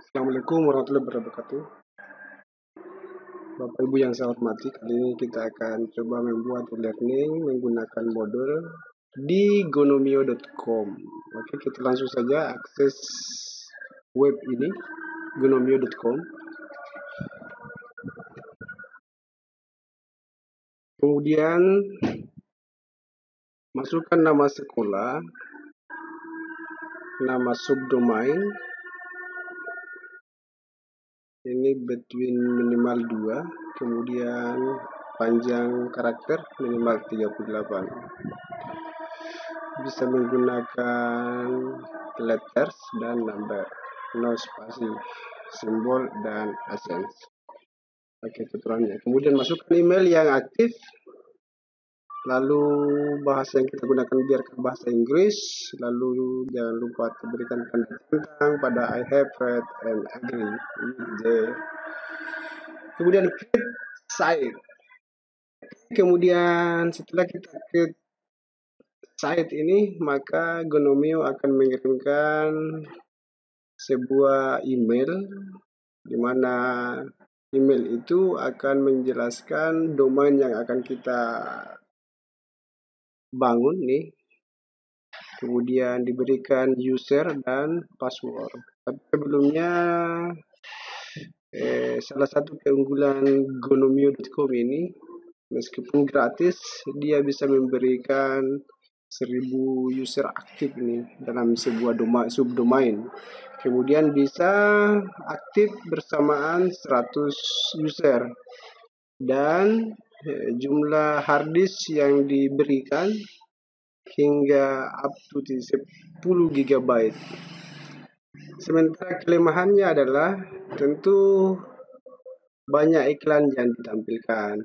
Assalamualaikum warahmatullahi wabarakatuh. Bapak Ibu yang saya hormati, kali ini kita akan coba membuat e-learning menggunakan modul di gonomio.com. Oke, kita langsung saja akses web ini, gonomio.com. Kemudian masukkan nama sekolah, nama subdomain, ini between minimal 2, kemudian panjang karakter minimal 38. Bisa menggunakan letters dan number, no spasi, simbol, dan accents. Oke, tuturannya. Kemudian masukkan email yang aktif, lalu bahasa yang kita gunakan biarkan bahasa Inggris, lalu jangan lupa berikan tanda tentang pada I have read and agree. Kemudian create site. Kemudian setelah kita create site ini, maka Gonomio akan mengirimkan sebuah email, di mana email itu akan menjelaskan domain yang akan kita bangun nih. Kemudian diberikan user dan password. Tapi sebelumnya salah satu keunggulan gonomio.com ini, meskipun gratis, dia bisa memberikan 1000 user aktif nih dalam sebuah subdomain. Kemudian bisa aktif bersamaan 100 user. Dan jumlah harddisk yang diberikan hingga up to 10 GB. Sementara kelemahannya adalah tentu banyak iklan yang ditampilkan.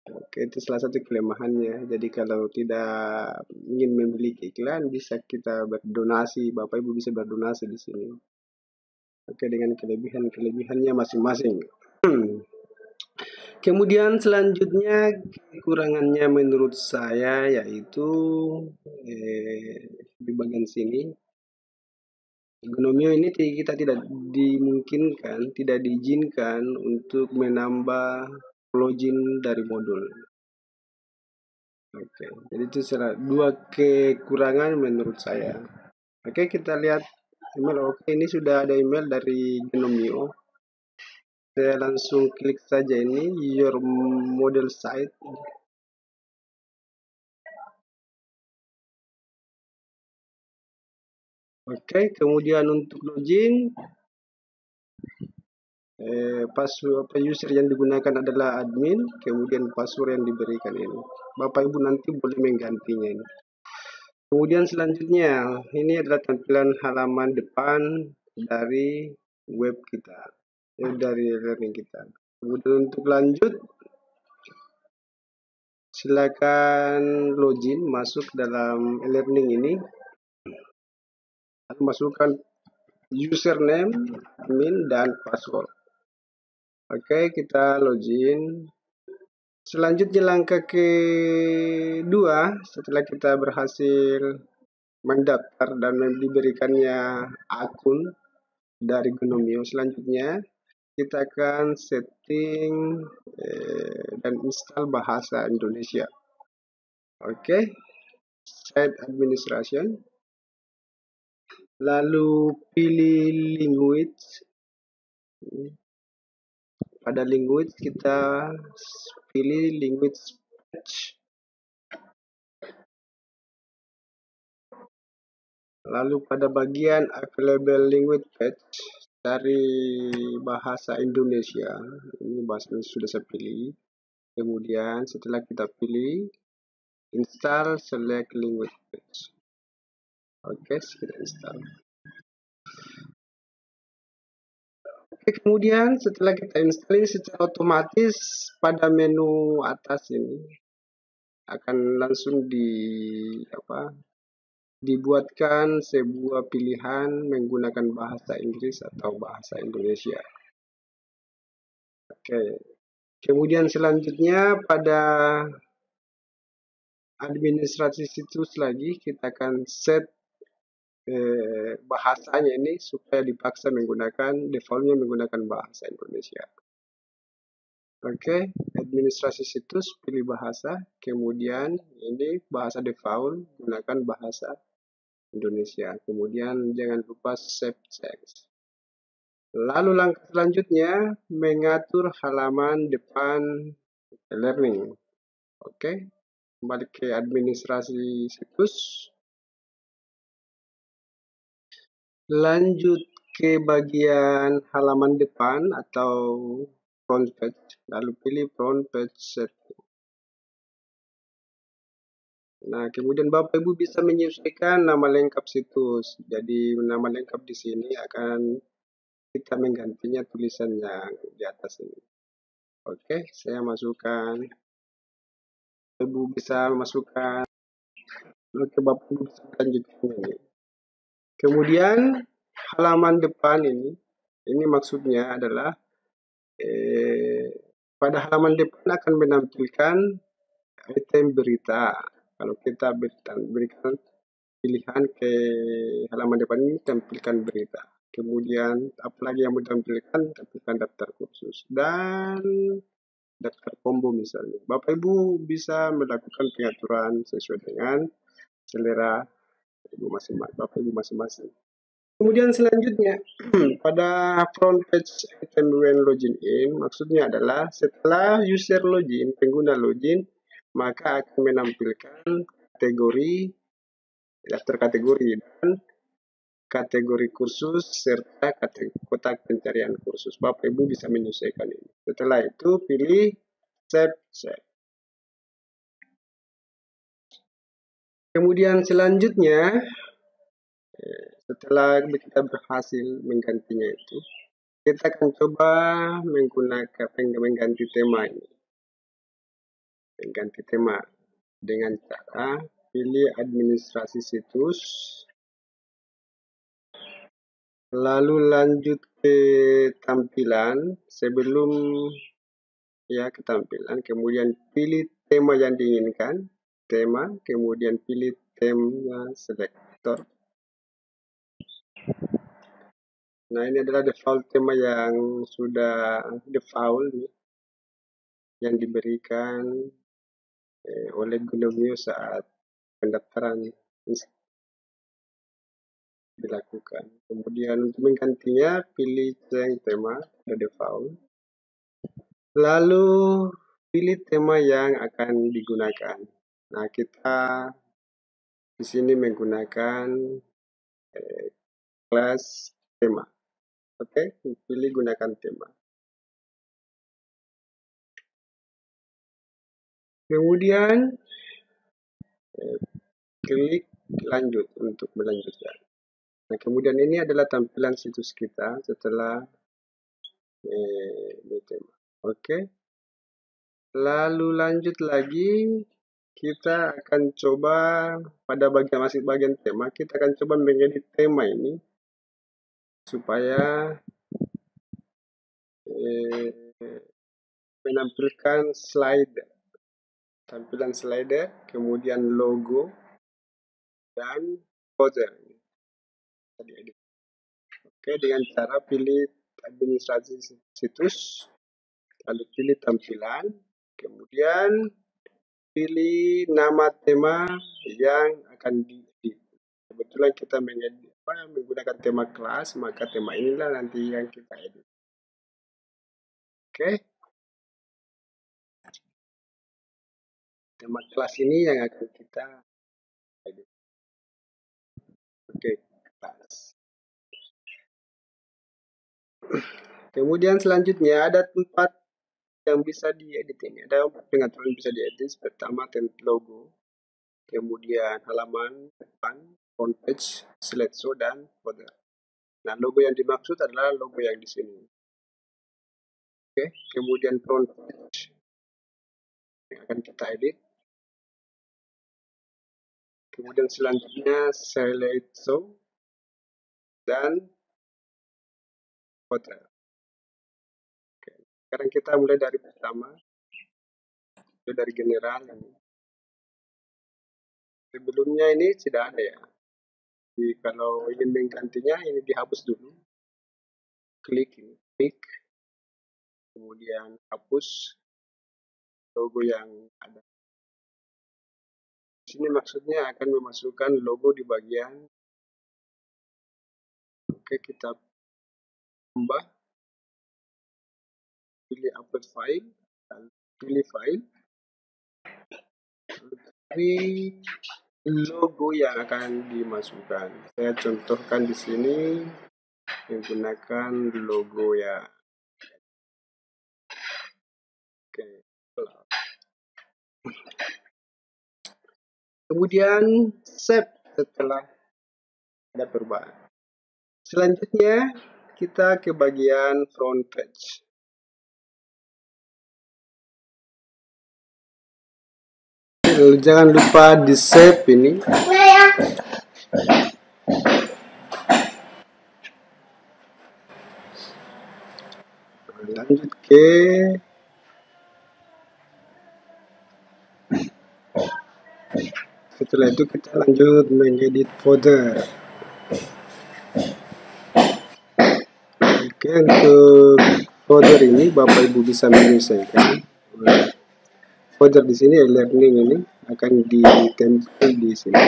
Oke, itu salah satu kelemahannya. Jadi kalau tidak ingin memiliki iklan, bisa kita berdonasi. Bapak Ibu bisa berdonasi di sini. Oke, dengan kelebihannya masing-masing. Kemudian selanjutnya kekurangannya menurut saya yaitu di bagian sini, Gonomio ini kita tidak dimungkinkan, tidak diizinkan untuk menambah plugin dari modul. Oke, jadi itu dua kekurangan menurut saya. Oke, kita lihat email. Oke, ini sudah ada email dari Gonomio. Saya langsung klik saja ini, your model site. Oke, kemudian untuk login, password user yang digunakan adalah admin, kemudian password yang diberikan ini. Bapak Ibu nanti boleh menggantinya ini. Kemudian selanjutnya, ini adalah tampilan halaman depan dari web kita, dari learning kita. Kemudian untuk lanjut, silakan login masuk dalam e-learning ini. Lalu masukkan username, admin, dan password. Oke, kita login. Selanjutnya langkah kedua, setelah kita berhasil mendaftar dan diberikannya akun dari Gonomio, selanjutnya kita akan setting dan install bahasa Indonesia. Oke, site administration. Lalu pilih language. Pada language kita pilih language page. Lalu pada bagian available language page, cari bahasa Indonesia. Ini bahasa Indonesia sudah saya pilih. Kemudian setelah kita pilih, install select language page. Oke, kita install. Kemudian setelah kita install secara otomatis pada menu atas ini akan langsung dibuatkan sebuah pilihan menggunakan bahasa Inggris atau bahasa Indonesia. Oke. Kemudian selanjutnya pada administrasi situs lagi kita akan set bahasanya ini supaya dipaksa menggunakan defaultnya menggunakan bahasa Indonesia. Oke, administrasi situs pilih bahasa, kemudian ini bahasa default gunakan bahasa Indonesia. Kemudian jangan lupa save change. Lalu langkah selanjutnya mengatur halaman depan learning. Oke, kembali ke administrasi situs. Lanjut ke bagian halaman depan atau front page, lalu pilih front page setting. Nah, kemudian Bapak Ibu bisa menyesuaikan nama lengkap situs. Jadi nama lengkap di sini akan kita menggantinya tulisan yang di atas ini. Oke, saya masukkan. Ibu bisa masukkan. Oke, Bapak Ibu bisa lanjutkan ini. Kemudian halaman depan ini maksudnya adalah pada halaman depan akan menampilkan item berita. Kalau kita berikan pilihan ke halaman depan ini, tampilkan berita. Kemudian apalagi yang mau tampilkan daftar kursus dan daftar combo misalnya. Bapak Ibu bisa melakukan pengaturan sesuai dengan selera Ibu masing-masing, Bapak Ibu masing-masing. Kemudian selanjutnya pada front page item when login in, maksudnya adalah setelah user login, pengguna login, maka akan menampilkan kategori, daftar kategori dan kategori kursus serta kotak pencarian kursus. Bapak Ibu bisa menyesuaikan ini. Setelah itu pilih save. Kemudian selanjutnya setelah kita berhasil menggantinya itu, kita akan coba mengganti tema ini. Mengganti tema dengan cara pilih administrasi situs, lalu lanjut ke tampilan sebelum ke tampilan, kemudian pilih tema yang diinginkan, tema, kemudian pilih tema selektor. Nah, ini adalah default tema yang sudah default yang diberikan oleh Gnomio saat pendaftaran dilakukan. Kemudian untuk menggantinya pilih change tema the default. Lalu pilih tema yang akan digunakan. Nah, kita di sini menggunakan kelas tema. Oke, pilih gunakan tema. Kemudian klik lanjut untuk melanjutkan. Nah, kemudian ini adalah tampilan situs kita setelah tema. Oke. Lalu lanjut lagi, kita akan coba pada bagian tema, kita akan coba mengedit tema ini supaya menampilkan slide, tampilan slide, kemudian logo dan footer. Oke, dengan cara pilih administrasi situs, lalu pilih tampilan, kemudian pilih nama tema yang akan diedit. Kebetulan kita menggunakan tema kelas, maka tema inilah nanti yang kita edit. Oke. Tema kelas ini yang akan kita edit. Oke, kelas. Kemudian selanjutnya ada tempat yang bisa diedit ini. Ada pengaturan bisa diedit. Pertama logo, kemudian halaman depan, front page, slideshow, dan footer. Nah, logo yang dimaksud adalah logo yang di sini. Oke, kemudian front page yang akan kita edit. Kemudian selanjutnya slideshow dan footer. Oke, sekarang kita mulai dari pertama, dari general. Sebelumnya ini tidak ada ya. Jadi kalau ingin menggantinya, ini dihapus dulu. Klik ini, klik, kemudian hapus logo yang ada. Di sini maksudnya akan memasukkan logo di bagian. Oke, kita tambah, pilih upload file, dan pilih file, pilih logo yang akan dimasukkan. Saya contohkan di sini menggunakan logo ya. Oke. Kemudian save setelah ada perubahan. Selanjutnya kita ke bagian front page. Jangan lupa di save ini. Lanjut ke setelah itu kita lanjut mengedit folder. Oke, untuk folder ini Bapak Ibu bisa menyelesaikan. Folder di sini e-learning ini akan ditempel di sini.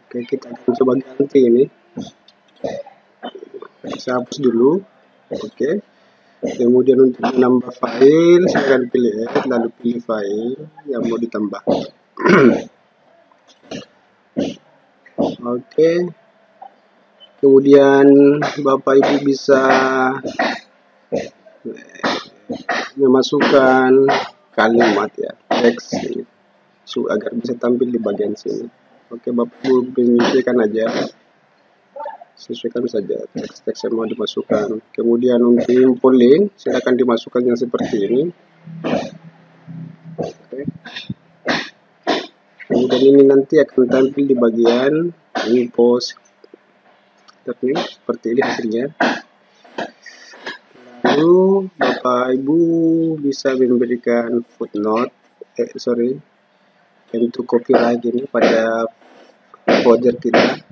Oke, kita akan coba ganti ini. Saya hapus dulu. Oke. Kemudian untuk menambah file, saya akan pilih add, lalu pilih file yang mau ditambah. Oke. Kemudian Bapak Ibu bisa memasukkan kalimat ya, teks ini, agar bisa tampil di bagian sini. Oke, Bapak Ibu menyesuaikan aja. Sesuaikan saja teks-teks yang mau dimasukkan. Kemudian untuk info link silakan dimasukkan yang seperti ini. Oke. Kemudian ini nanti akan tampil di bagian info seperti ini hasilnya. Lalu Bapak Ibu bisa memberikan footnote, untuk copyright ini pada folder kita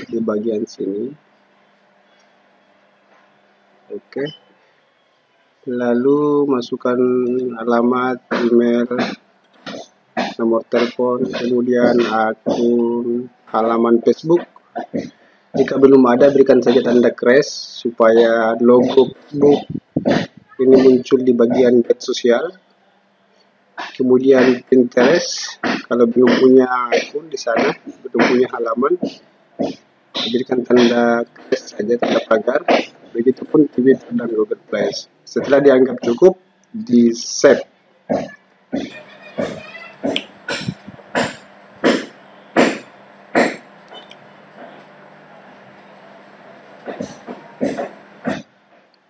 di bagian sini. Oke. Lalu masukkan alamat email, nomor telepon, kemudian akun, halaman Facebook. Jika belum ada, berikan saja tanda crash supaya logo Facebook ini muncul di bagian page sosial. Kemudian Pinterest, kalau belum punya akun di sana, belum punya halaman, berikan tanda crash saja, tanda pagar. Begitupun Twitter dan Google Plus. Setelah dianggap cukup, di save.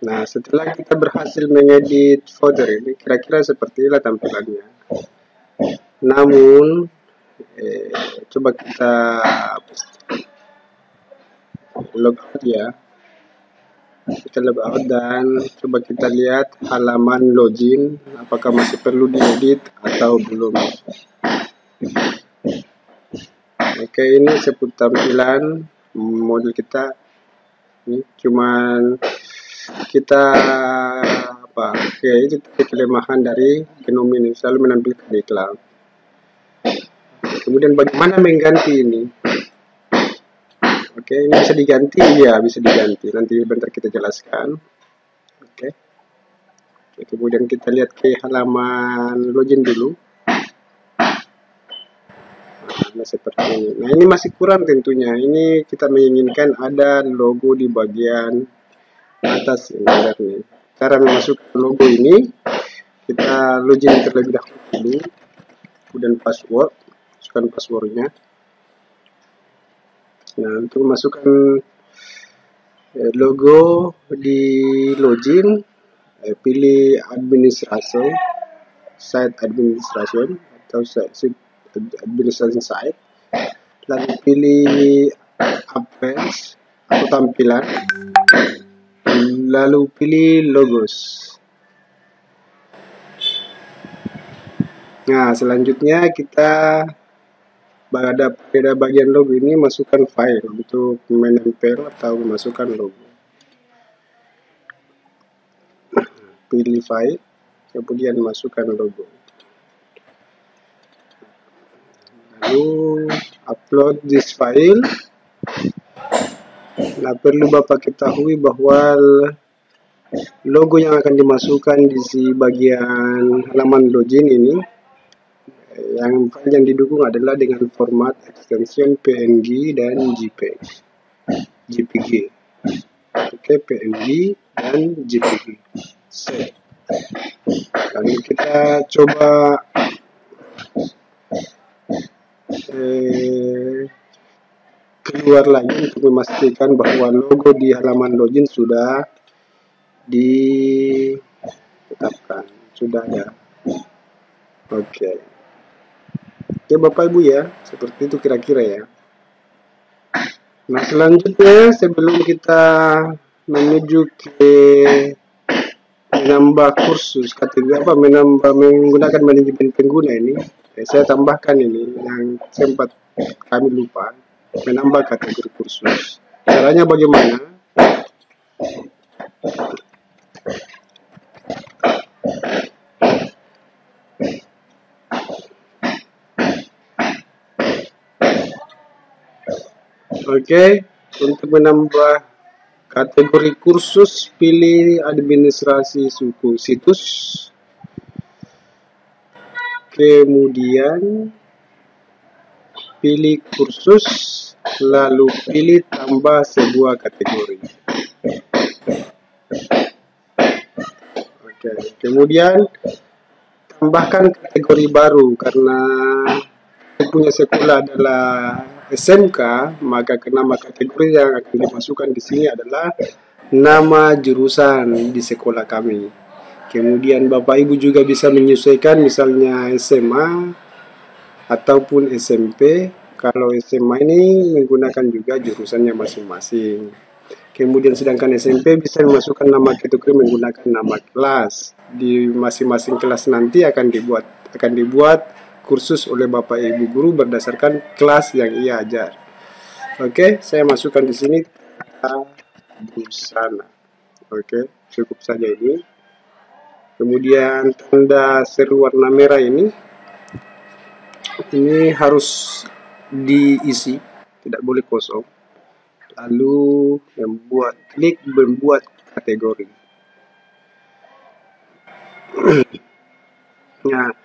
Nah, setelah kita berhasil mengedit folder ini, kira-kira seperti inilah tampilannya. Namun, coba kita logout ya. Kita logout dan coba kita lihat halaman login, apakah masih perlu diedit atau belum. Oke, ini seputar tampilan model kita. Ini cuman kita oke, itu kelemahan dari Gnome ini, selalu menampilkan iklan. Kemudian bagaimana mengganti ini? Oke, ini bisa diganti, ya bisa diganti. Nanti bentar kita jelaskan. Oke. Kemudian kita lihat ke halaman login dulu. Nah, seperti ini. Nah, ini masih kurang tentunya. Ini kita menginginkan ada logo di bagian atas ini. Cara memasukkan logo ini, kita login terlebih dahulu. Kemudian password, masukkan passwordnya. Nah, untuk memasukkan logo di login, pilih administration, site administration atau site administration site, lalu pilih appearance atau tampilan, lalu pilih logos. Nah, selanjutnya kita pada bagian logo ini masukkan file untuk menempel atau memasukkan logo. Pilih file, kemudian masukkan logo. Lalu upload this file. Nah, perlu Bapak ketahui bahwa logo yang akan dimasukkan di bagian halaman login ini, yang file yang didukung adalah dengan format extension PNG dan JPG. Oke, PNG dan JPG. Save. Lalu kita coba keluar lagi untuk memastikan bahwa logo di halaman login sudah ditetapkan, sudah ada. Oke, Bapak Ibu ya, seperti itu kira-kira ya. Nah, selanjutnya sebelum kita menuju ke menambah kursus kategori menggunakan manajemen pengguna ini, saya tambahkan ini yang sempat kami lupa, menambah kategori kursus. Caranya bagaimana? Oke, untuk menambah kategori kursus, pilih administrasi suku situs. Kemudian pilih kursus, lalu pilih tambah sebuah kategori. Oke, kemudian tambahkan kategori baru karena punya sekolah adalah SMK, maka nama kategori yang akan dimasukkan di sini adalah nama jurusan di sekolah kami. Kemudian Bapak Ibu juga bisa menyesuaikan misalnya SMA ataupun SMP. Kalau SMA ini menggunakan juga jurusannya masing-masing. Kemudian sedangkan SMP bisa memasukkan nama kategori menggunakan nama kelas. Di masing-masing kelas nanti akan dibuat kursus oleh Bapak Ibu guru berdasarkan kelas yang ia ajar. Oke, saya masukkan di sini busana. Oke, cukup saja ini. Kemudian tanda seru warna merah ini harus diisi, tidak boleh kosong. Lalu klik membuat kategori. Nah,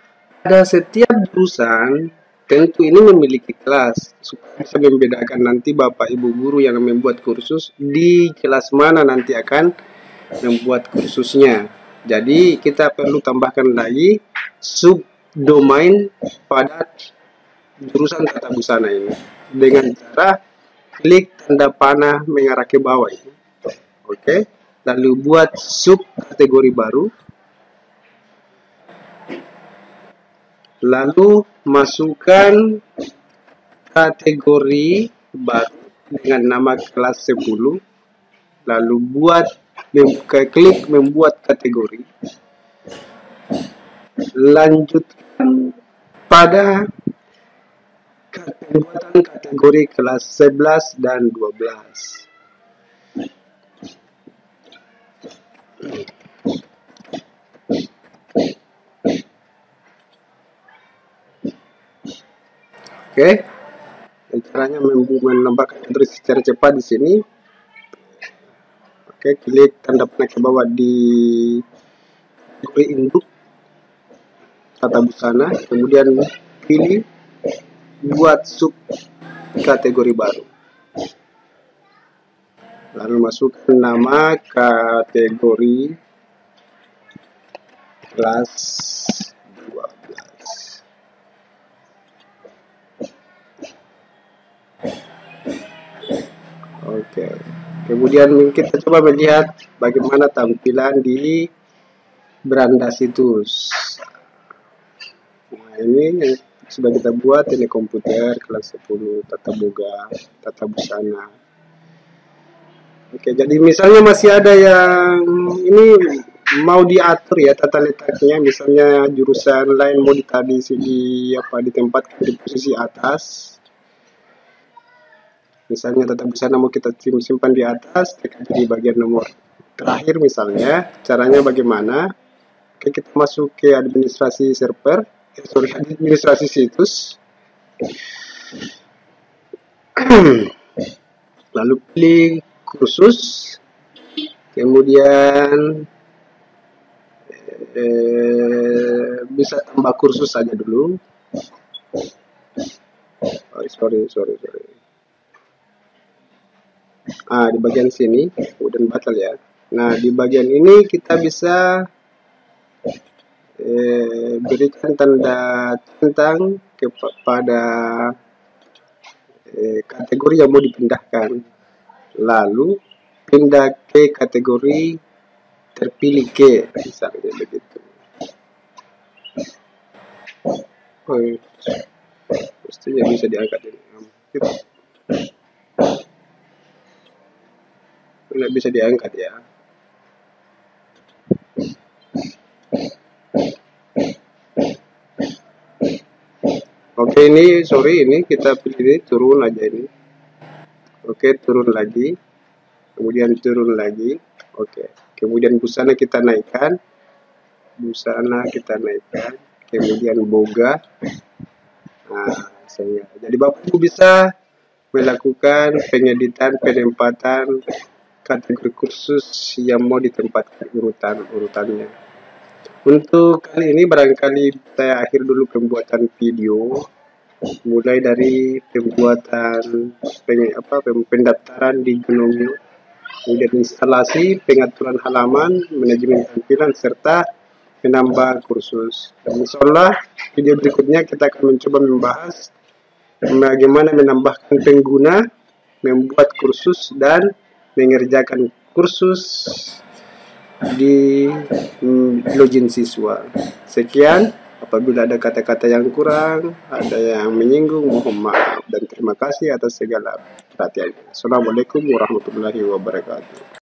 pada setiap jurusan tentu ini memiliki kelas supaya bisa membedakan nanti Bapak Ibu guru yang membuat kursus di kelas mana nanti akan membuat kursusnya. Jadi kita perlu tambahkan lagi subdomain pada jurusan tata busana ini dengan cara klik tanda panah mengarah ke bawah ini. Oke, lalu buat sub kategori baru. Lalu masukkan kategori baru dengan nama kelas 10. Lalu klik membuat kategori. Lanjutkan pada pembuatan kategori kelas 11 dan 12. Oke, caranya menambah kategori secara cepat di sini. Oke, klik tanda panah ke bawah di kategori induk tata busana, kemudian pilih buat sub kategori baru. Lalu masukkan nama kategori kelas 12. Oke. Kemudian kita coba melihat bagaimana tampilan di beranda situs. Nah, ini yang sudah kita buat, ini komputer kelas 10 tata boga, tata busana. Oke, jadi misalnya masih ada yang ini mau diatur ya tata letaknya, misalnya jurusan lain mau ditaruh ditempatkan di posisi atas. Misalnya tata busana mau kita simpan di atas, tekan di bagian nomor terakhir misalnya. Caranya bagaimana? Oke, kita masuk ke administrasi server, administrasi situs. Lalu pilih kursus, kemudian bisa tambah kursus saja dulu. Sorry. Di bagian sini, kemudian batal ya. Nah, di bagian ini kita bisa berikan tanda tentang kepada kategori yang mau dipindahkan. Lalu pindah ke kategori terpilih ke, misalnya begitu. Mestinya bisa diangkat ini. Nggak bisa diangkat ya. Oke, ini sorry, ini kita pilih turun aja ini. Oke, turun lagi, kemudian turun lagi. Oke, kemudian busana kita naikkan, kemudian boga. Jadi Bapak Ibu bisa melakukan pengeditan, penempatan kategori kursus yang mau ditempatkan urutannya. Untuk kali ini barangkali saya akhir dulu pembuatan video, mulai dari pembuatan pendaftaran di Gnomio, kemudian instalasi, pengaturan halaman, manajemen tampilan, serta menambah kursus. Dan insyaallah video berikutnya kita akan mencoba membahas bagaimana menambahkan pengguna, membuat kursus, dan mengerjakan kursus di login siswa. Sekian, apabila ada kata-kata yang kurang, ada yang menyinggung, mohon maaf dan terima kasih atas segala perhatiannya. Assalamualaikum warahmatullahi wabarakatuh.